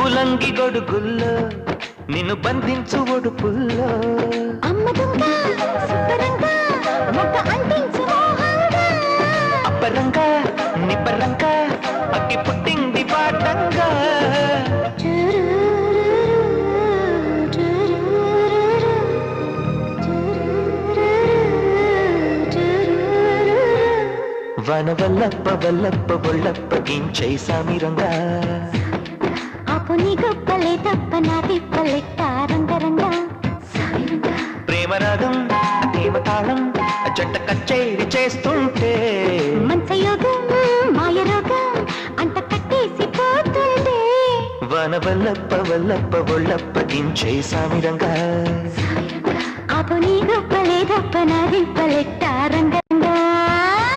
పూలంగి గొడుగుల్లో నిన్ను బంధించు ఒడుపుల్లో అప్పరంగా నిప్పరంగా అగ్గి పుట్టింది పాటంగా వన వల్లప్ప వల్లప్ప ఒళ్ళప్ప గించై సామిరంగా ఆపుని గొప్పలే తప్ప నా తిప్పలెట్ట రంగరంగా ప్రేమ రాగం ప్రేమ తాళం జంట కచేరి చేస్తుంటే మంచయోగం మాయ రోగం అంత కట్టేసి పోతుండే వన వల్లప్ప వల్లప్ప ఒళ్ళప్ప గించై సామిరంగా ఆపుని గొప్పలే తప్ప నా తిప్పలెట్ట